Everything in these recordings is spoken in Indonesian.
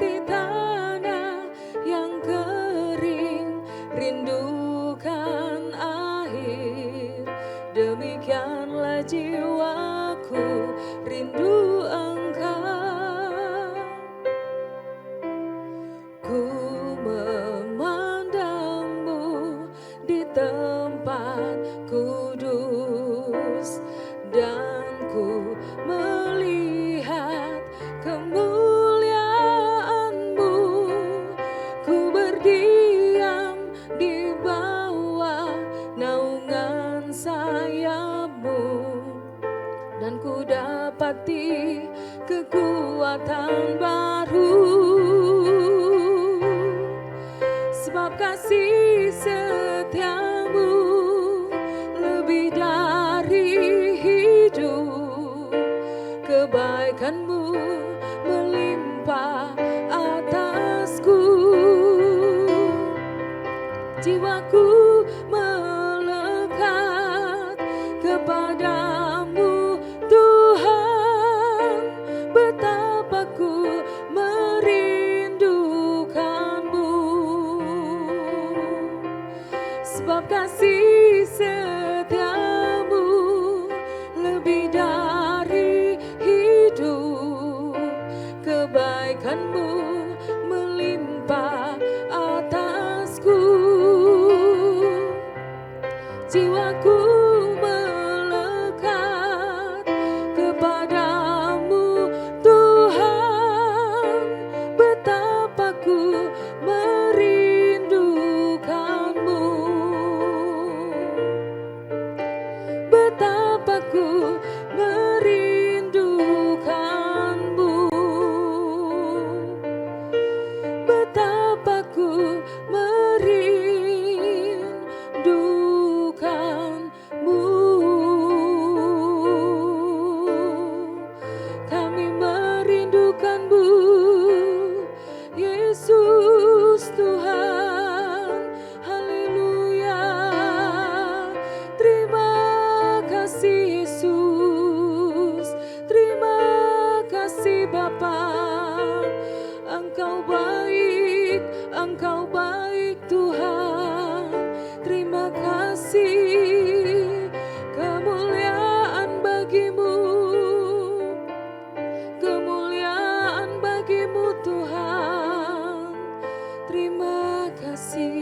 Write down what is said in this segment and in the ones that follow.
di tanah yang kering, rindukan air. Demikianlah jiwaku rindu Engkau. Ku memandangmu di tempat kudus, dan ku melihat kemuliaan-Mu. Ku berdiam di bawah naungan sayap-Mu, dan ku dapati kekuatan baru. Sebab kasih setia-Mu lebih dari hidup, kebaikan-Mu melimpah atasku. Jiwaku melekat kepadamu Tuhan, betapa ku merindukan-Mu. Sebab kasih setia-Mu lebih dari hidup, kebaikan-Mu melimpah atasku. Jiwaku melekat kepadamu Tuhan, betapa ku merindukan-Mu, betapa ku merindukan-Mu, betapa ku merindukan-Mu. Kami merindukan-Mu, Yesus Tuhan. Haleluya. Terima kasih Yesus, terima kasih Bapa. Engkau baik, Engkau baik Tuhan. Terima kasih, kemuliaan bagimu, kemuliaan bagimu Tuhan. Terima kasih.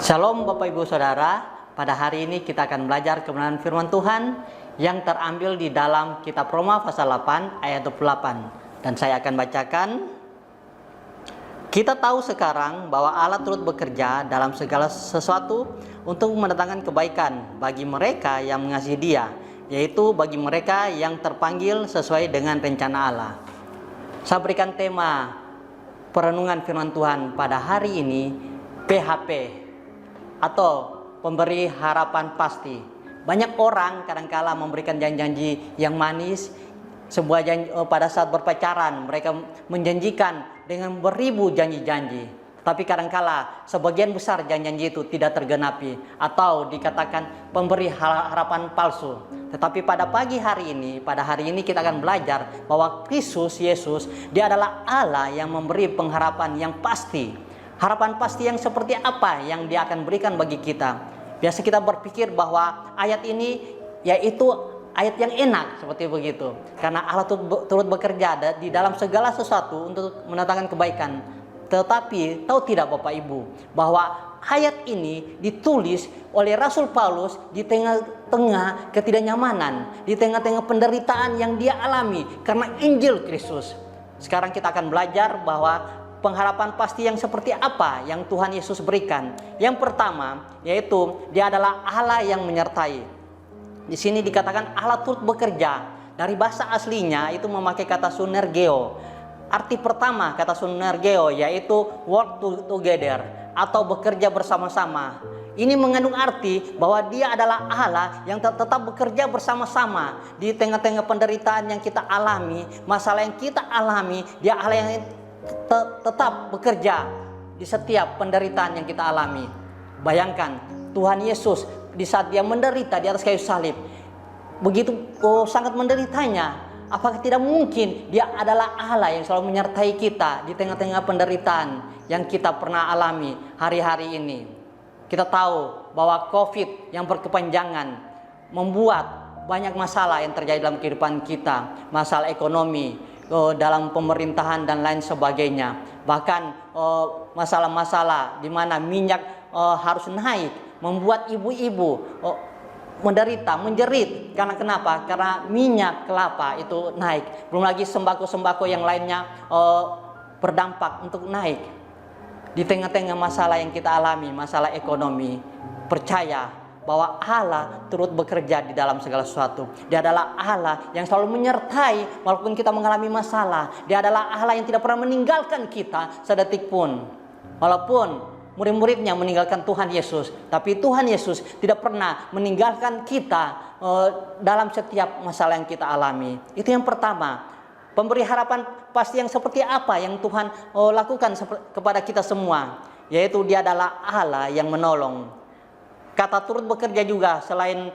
Shalom Bapak Ibu Saudara, pada hari ini kita akan belajar kebenaran firman Tuhan yang terambil di dalam kitab Roma pasal 8 ayat 28. Dan saya akan bacakan. Kita tahu sekarang bahwa Allah turut bekerja dalam segala sesuatu untuk mendatangkan kebaikan bagi mereka yang mengasihi Dia, yaitu bagi mereka yang terpanggil sesuai dengan rencana Allah. Saya berikan tema perenungan firman Tuhan pada hari ini, PHP, atau pemberi harapan pasti. Banyak orang kadangkala memberikan janji-janji yang manis. Sebuah janji, pada saat berpacaran mereka menjanjikan dengan beribu janji-janji. Tapi kadangkala sebagian besar janji-janji itu tidak tergenapi, atau dikatakan pemberi harapan palsu. Tetapi pada pagi hari ini, pada hari ini kita akan belajar bahwa Kristus Yesus, Dia adalah Allah yang memberi pengharapan yang pasti. Harapan pasti yang seperti apa yang Dia akan berikan bagi kita. Biasa kita berpikir bahwa ayat ini yaitu ayat yang enak, seperti begitu. Karena Allah turut bekerja di dalam segala sesuatu untuk mendatangkan kebaikan. Tetapi tahu tidak Bapak Ibu, bahwa ayat ini ditulis oleh Rasul Paulus di tengah-tengah ketidaknyamanan, di tengah-tengah penderitaan yang dia alami karena Injil Kristus. Sekarang kita akan belajar bahwa pengharapan pasti yang seperti apa yang Tuhan Yesus berikan. Yang pertama, yaitu Dia adalah Allah yang menyertai. Di sini dikatakan Allah turut bekerja. Dari bahasa aslinya itu memakai kata sunergeo. Arti pertama kata sunergeo yaitu work together atau bekerja bersama-sama. Ini mengandung arti bahwa Dia adalah Allah yang tetap bekerja bersama-sama di tengah-tengah penderitaan yang kita alami, masalah yang kita alami. Dia Allah yang tetap bekerja di setiap penderitaan yang kita alami. Bayangkan Tuhan Yesus di saat Dia menderita di atas kayu salib, begitu sangat menderitanya. Apakah tidak mungkin Dia adalah Allah yang selalu menyertai kita di tengah-tengah penderitaan yang kita pernah alami hari-hari ini? Kita tahu bahwa COVID yang berkepanjangan membuat banyak masalah yang terjadi dalam kehidupan kita, masalah ekonomi, dalam pemerintahan dan lain sebagainya. Bahkan masalah-masalah di mana minyak harus naik, membuat ibu-ibu menderita, menjerit. Karena kenapa? Karena minyak kelapa itu naik. Belum lagi sembako-sembako yang lainnya berdampak untuk naik. Di tengah-tengah masalah yang kita alami, masalah ekonomi, percaya bahwa Allah turut bekerja di dalam segala sesuatu. Dia adalah Allah yang selalu menyertai walaupun kita mengalami masalah. Dia adalah Allah yang tidak pernah meninggalkan kita sedetik pun. Walaupun murid-muridnya meninggalkan Tuhan Yesus, tapi Tuhan Yesus tidak pernah meninggalkan kita dalam setiap masalah yang kita alami. Itu yang pertama. Pemberi harapan pasti yang seperti apa yang Tuhan lakukan kepada kita semua, yaitu Dia adalah Allah yang menolong. Kata turut bekerja juga selain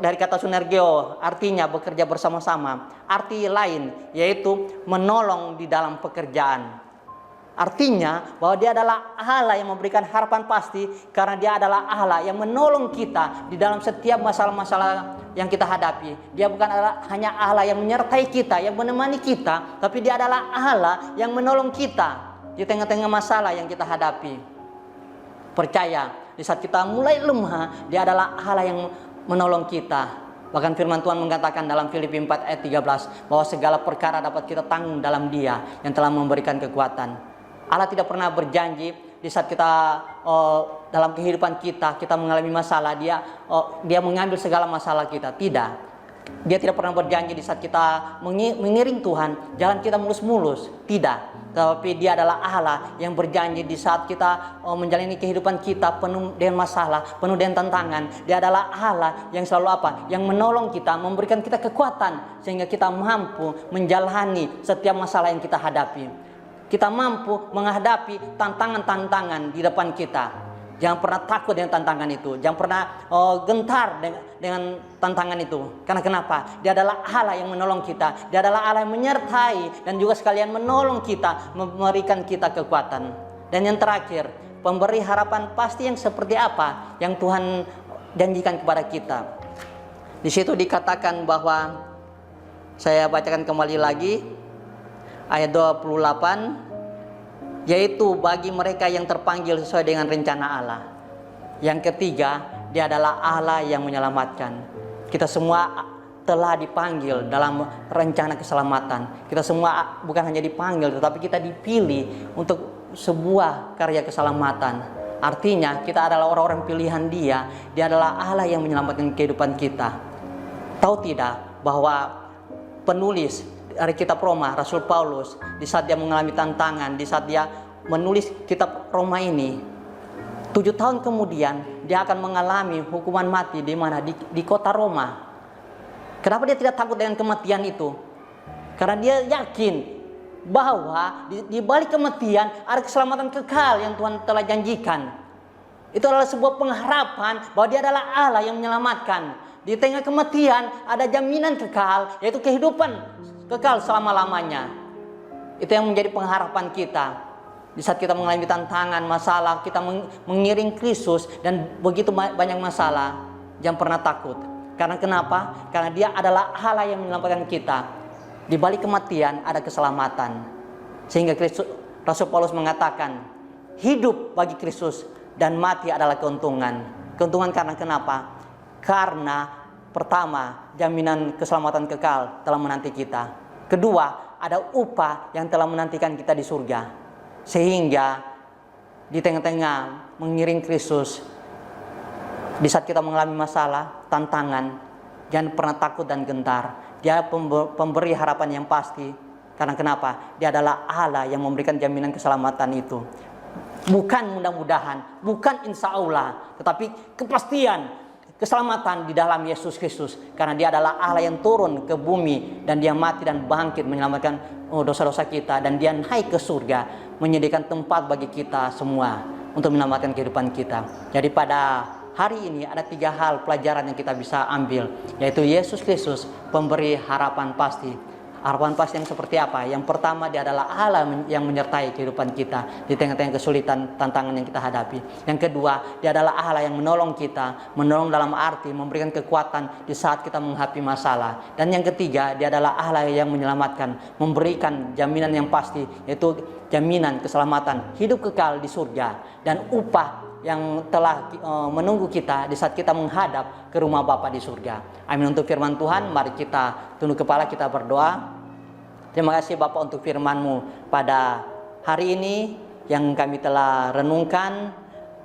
dari kata synergio, artinya bekerja bersama-sama. Arti lain yaitu menolong di dalam pekerjaan. Artinya bahwa Dia adalah Allah yang memberikan harapan pasti, karena Dia adalah Allah yang menolong kita di dalam setiap masalah-masalah yang kita hadapi. Dia bukan hanya Allah yang menyertai kita, yang menemani kita, tapi Dia adalah Allah yang menolong kita di tengah-tengah masalah yang kita hadapi. Percaya, di saat kita mulai lemah, Dia adalah Allah yang menolong kita. Bahkan firman Tuhan mengatakan dalam Filipi 4 ayat 13 bahwa segala perkara dapat kita tanggung dalam Dia yang telah memberikan kekuatan. Allah tidak pernah berjanji di saat kita dalam kehidupan kita mengalami masalah, Dia mengambil segala masalah kita. Tidak. Dia tidak pernah berjanji di saat kita mengiring Tuhan, jalan kita mulus-mulus. Tidak. Tapi Dia adalah Allah yang berjanji di saat kita menjalani kehidupan kita penuh dengan masalah, penuh dengan tantangan. Dia adalah Allah yang selalu Yang menolong kita, memberikan kita kekuatan sehingga kita mampu menjalani setiap masalah yang kita hadapi. Kita mampu menghadapi tantangan-tantangan di depan kita. Jangan pernah takut dengan tantangan itu. Jangan pernah gentar dengan tantangan itu. Karena kenapa? Dia adalah Allah yang menolong kita. Dia adalah Allah yang menyertai dan juga sekalian menolong kita, memberikan kita kekuatan. Dan yang terakhir, pemberi harapan pasti yang seperti apa yang Tuhan janjikan kepada kita. Di situ dikatakan bahwa, saya bacakan kembali lagi ayat 28, yaitu bagi mereka yang terpanggil sesuai dengan rencana Allah. Yang ketiga, Dia adalah Allah yang menyelamatkan. Kita semua telah dipanggil dalam rencana keselamatan. Kita semua bukan hanya dipanggil, tetapi kita dipilih untuk sebuah karya keselamatan. Artinya kita adalah orang-orang pilihan Dia. Dia adalah Allah yang menyelamatkan kehidupan kita. Tahu tidak bahwa penulis dari kitab Roma, Rasul Paulus, di saat dia mengalami tantangan, di saat dia menulis kitab Roma ini, 7 tahun kemudian dia akan mengalami hukuman mati di mana? Di kota Roma. Kenapa dia tidak takut dengan kematian itu? Karena dia yakin bahwa di balik kematian ada keselamatan kekal yang Tuhan telah janjikan. Itu adalah sebuah pengharapan bahwa Dia adalah Allah yang menyelamatkan. Di tengah kematian ada jaminan kekal, yaitu kehidupan kekal selama-lamanya. Itu yang menjadi pengharapan kita. Di saat kita mengalami tantangan, masalah, kita mengiring Kristus dan begitu banyak masalah, jangan pernah takut. Karena kenapa? Karena Dia adalah Allah yang menyelamatkan kita. Di balik kematian ada keselamatan. Sehingga Rasul Paulus mengatakan, hidup bagi Kristus dan mati adalah keuntungan. Keuntungan karena kenapa? Karena pertama, jaminan keselamatan kekal telah menanti kita. Kedua, ada upah yang telah menantikan kita di surga. Sehingga di tengah-tengah mengiring Kristus, di saat kita mengalami masalah, tantangan, jangan pernah takut dan gentar. Dia pemberi harapan yang pasti. Karena kenapa? Dia adalah Allah yang memberikan jaminan keselamatan itu. Bukan mudah-mudahan, bukan insya Allah, tetapi kepastian keselamatan di dalam Yesus Kristus. Karena dia adalah Allah yang turun ke bumi dan dia mati dan bangkit menyelamatkan dosa-dosa kita. Dan dia naik ke surga menyediakan tempat bagi kita semua untuk menyelamatkan kehidupan kita. Jadi pada hari ini ada 3 hal pelajaran yang kita bisa ambil, yaitu Yesus Kristus pemberi harapan pasti. Harapan pasti yang seperti apa? Yang pertama, dia adalah Allah yang menyertai kehidupan kita di tengah-tengah kesulitan, tantangan yang kita hadapi. Yang kedua, dia adalah Allah yang menolong kita, menolong dalam arti memberikan kekuatan di saat kita menghadapi masalah. Dan yang ketiga, dia adalah Allah yang menyelamatkan, memberikan jaminan yang pasti, yaitu jaminan keselamatan, hidup kekal di surga, dan upah yang telah menunggu kita di saat kita menghadap ke rumah Bapa di surga. Amin. Untuk firman Tuhan, mari kita tunduk kepala, kita berdoa. Terima kasih Bapa untuk firman-Mu pada hari ini yang kami telah renungkan.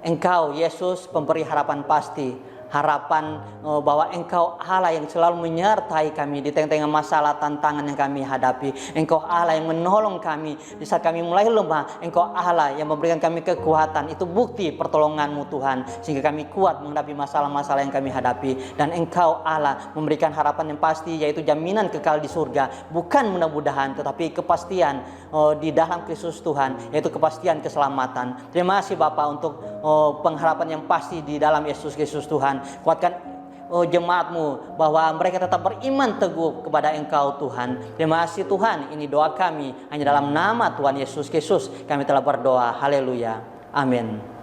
Engkau Yesus pemberi harapan pasti, harapan bahwa Engkau Allah yang selalu menyertai kami di tengah-tengah masalah tantangan yang kami hadapi. Engkau Allah yang menolong kami di saat kami mulai lemah. Engkau Allah yang memberikan kami kekuatan. Itu bukti pertolongan-Mu Tuhan, sehingga kami kuat menghadapi masalah-masalah yang kami hadapi. Dan Engkau Allah memberikan harapan yang pasti, yaitu jaminan kekal di surga. Bukan mudah-mudahan, tetapi kepastian di dalam Kristus Tuhan, yaitu kepastian keselamatan. Terima kasih Bapa untuk pengharapan yang pasti di dalam Yesus Kristus Tuhan. Kuatkan jemaat-Mu bahwa mereka tetap beriman teguh kepada Engkau Tuhan. Terima kasih Tuhan, ini doa kami hanya dalam nama Tuhan Yesus Kristus kami telah berdoa. Haleluya, amin.